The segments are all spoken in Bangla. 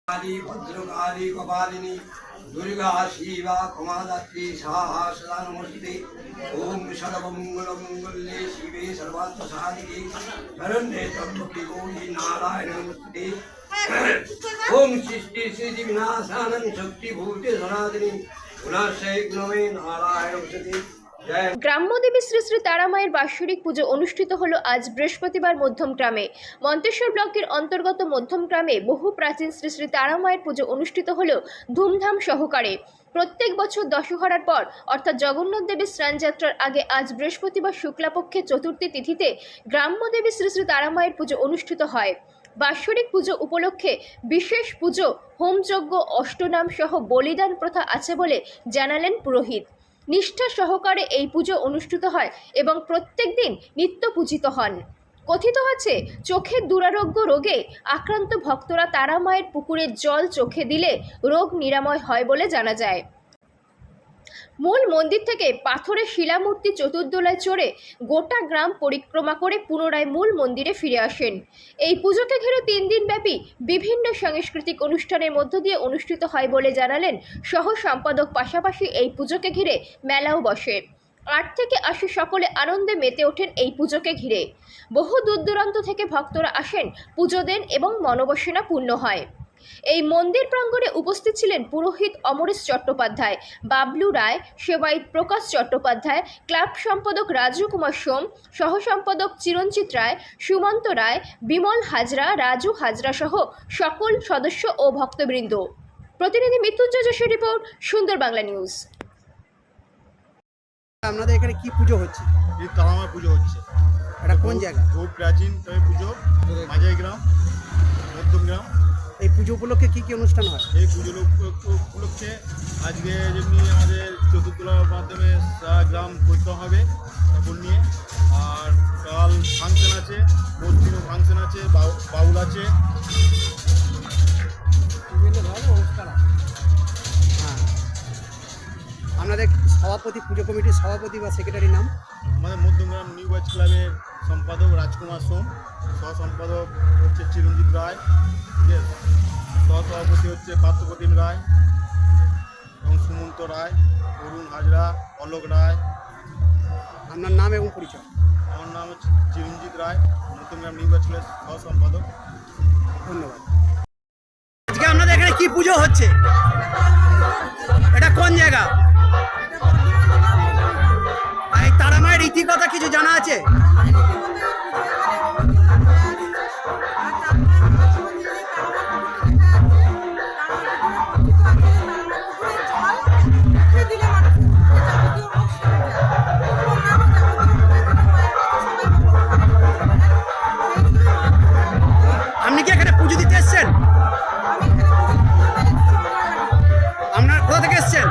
काली भद्रकाली कपालिनी दुर्गा शिवा क्षमादात्री स्वाहा सदा नमस्ते। ओम सर्वमंगलमंगल्ये शिवे सर्वार्थसाधिके शरण्ये त्र्यंबके गौरी नारायण नमस्ते। ओम सृष्टि स्थिति विनाशानं शक्तिभूते सनातनी गुणाश्रय गुणमे नारायण नमस्ते। গ্রাম্যদেবী শ্রী শ্রী তারামায়ের বাৎসরিক পুজো অনুষ্ঠিত হলো আজ বৃহস্পতিবার মধ্যম গ্রামে। মন্তেশ্বর ব্লকের অন্তর্গত মধ্যম গ্রামে বহু প্রাচীন শ্রী শ্রী তারামায়ের পুজো অনুষ্ঠিত হলো ধুমধাম সহকারে। প্রত্যেক বছর দশহরার পর অর্থাৎ জগন্নাথ দেবের স্নানযাত্রার আগে আজ বৃহস্পতিবার শুক্লাপক্ষে চতুর্থী তিথিতে গ্রাম্যদেবী শ্রী শ্রী তারামায়ের পুজো অনুষ্ঠিত হয়। বাৎসরিক পুজো উপলক্ষে বিশেষ পুজো, হোমযজ্ঞ, অষ্টনাম সহ বলিদান প্রথা আছে বলে জানালেন পুরোহিত। নিষ্ঠা সহকারে এই পুজো অনুষ্ঠিত হয় এবং প্রত্যেক দিন নিত্য পূজিত হন। কথিত আছে চোখের দুরারোগ্য রোগে আক্রান্ত ভক্তরা তারা মায়ের পুকুরের জল চোখে দিলে রোগ নিরাময় হয় বলে জানা যায়। মূল মন্দির থেকে পাথরের শিলামূর্তি চতুর্দোলায় চড়ে গোটা গ্রাম পরিক্রমা করে পুনরায় মূল মন্দিরে ফিরে আসেন। এই পুজোকে ঘিরে 3 দিন ব্যাপী বিভিন্ন সাংস্কৃতিক অনুষ্ঠানের মধ্য দিয়ে অনুষ্ঠিত হয় বলে জানালেন সহ সম্পাদক। পাশাপাশি এই পুজোকে ঘিরে মেলাও বসে। 8 থেকে 80 সকলে আনন্দে মেতে ওঠেন এই পুজোকে ঘিরে। বহু দূর দূরান্ত থেকে ভক্তরা আসেন, পুজো দেন এবং মনোবাসনা পূর্ণ হয়। এই মন্দির প্রাঙ্গণে উপস্থিত ছিলেন পুরোহিত অমরেশ চট্টোপাধ্যায়, বাবলু রায়, সেবায়িত প্রকাশ চট্টোপাধ্যায়, ক্লাব সম্পাদক রাজু কুমার সোম, সহ সম্পাদক চিরঞ্জিত রায়, সুমন্ত রায়, বিমল হাজরা, রাজু হাজরা সহ সকল সদস্য ও ভক্তবৃন্দ। প্রতিনিধি মৃত্যুঞ্জয় যোশীর রিপোর্ট, সুন্দর বাংলা নিউজ। আপনাদের এখানে কি পুজো হচ্ছে? এই তারামা পুজো হচ্ছে। এটা কোন জায়গা? খুব প্রাচীন তবে পুজো, মাঝাই গ্রাম, মধ্যম গ্রাম। এই পুজো উপলক্ষে কি কি অনুষ্ঠান হয়? এই পুজোর উপলক্ষে আজকে যেমনি আমাদের চতুর্থলার মাধ্যমে সারা গ্রাম করতে হবে ঠাকুর নিয়ে। আর কাল ফাংশন আছে, পরদিনও ফাংশন আছে, বাউল আছে। হ্যাঁ, আপনাদের সভাপতি, পুজো কমিটির সভাপতি বা সেক্রেটারির নাম? আমাদের মধ্যমগ্রাম নিউ ওয়েজ ক্লাবের সম্পাদক রাজকুমার সোম, সহ সম্পাদক হচ্ছে চিরঞ্জিত রায়, সহসভাপতি হচ্ছে পার্থপ্রতিম রায় এবং সুমন্ত রায়, অরুণ হাজরা, অলোক রায়। আপনার নাম এবং পরিচয়? আমার নাম হচ্ছে চিরঞ্জিত রায়, মধ্যমগ্রাম নিউ ওয়েজ ক্লাবের সহ সম্পাদক। ধন্যবাদ। আজকে আপনাদের এখানে কি পুজো হচ্ছে? এটা কোন জায়গা? এই তারা মায়ের ইতিকথা কিছু জানা আছে? আপনি কি এখানে পুজো দিতে এসছেন? আপনার কোথা থেকে এসছেন?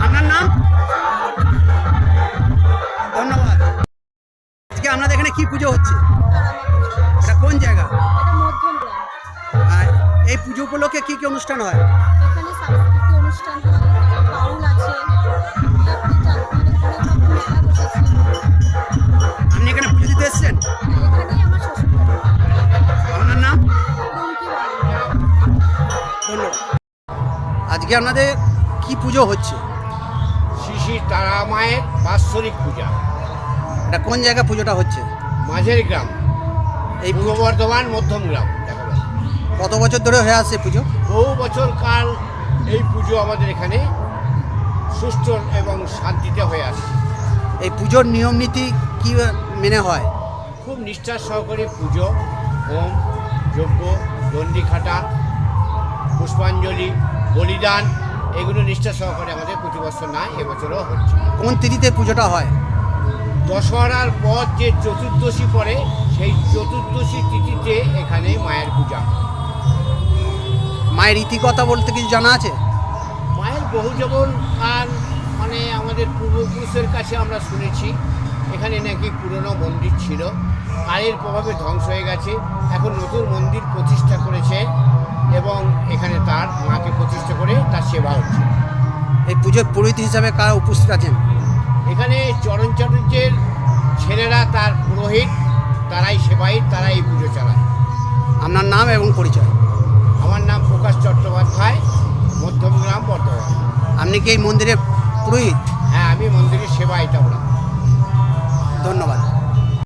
আপনার নাম? ধন্যবাদ। আজকে আপনাদের এখানে কি পুজো হচ্ছে? এটা কোন জায়গা? আর এই পুজো উপলক্ষে কি কি অনুষ্ঠান হয়? এখানে সাংস্কৃতিক অনুষ্ঠান হয়, বাউল আছে, আপনি এখানে পুজো দিতে এসছেন? এখানেই আমার শ্বশুর আপনার নাম? রুমকি বাড়ি। ধন্যবাদ। আজকে আপনাদের কি পুজো হচ্ছে? শ্রী শ্রী তারা মায়ের বাৎসরিক পূজা। এটা কোন জায়গা পুজোটা হচ্ছে? মাঝের গ্রাম, এই পূর্ব বর্ধমান মধ্যম গ্রাম। কত বছর ধরে হয়ে আসছে পুজো? বহু বছর কাল এই পুজো আমাদের এখানে সুষ্ঠু এবং শান্তিতে হয়ে আসে। এই পুজোর নিয়ম নীতি কি মেনে হয়? খুব নিষ্ঠার সহকারে পুজো, হোম, যজ্ঞ, দণ্ডি খাটা, পুষ্পাঞ্জলি, বলিদান, এগুলো নিষ্ঠা সহকারে আমাদের প্রতি বছর নয়, এবছরও হচ্ছে। কোন তিথিতে পুজোটা হয়? দশহরার পর যে চতুর্দশী পড়ে সেই চতুর্দশী তিথিতে এখানে মায়ের পূজা। মায়ের ইতিকথা বলতে কিছু জানা আছে? মায়ের বহু জীবন কাল মানে আমাদের পূর্বপুরুষের কাছে আমরা শুনেছি এখানে নাকি পুরনো মন্দির ছিল, কালের প্রভাবে ধ্বংস হয়ে গেছে। এখন নতুন মন্দির প্রতিষ্ঠা করেছে এবং এখানে তার মাকে প্রতিষ্ঠা করে তার সেবা হচ্ছে। এই পুজোর পুরোহিত হিসাবে কারা উপস্থিত আছেন? এখানে চরণ চাটুর্যের ছেলেরা তার পুরোহিত, তারাই সেবায়িত, তারাই এই পুজো চালায়। আপনার নাম এবং পরিচয়? আমার নাম প্রকাশ আপনি কি এই মন্দিরের পুরোহিত? হ্যাঁ, আমি মন্দিরের সেবা এটা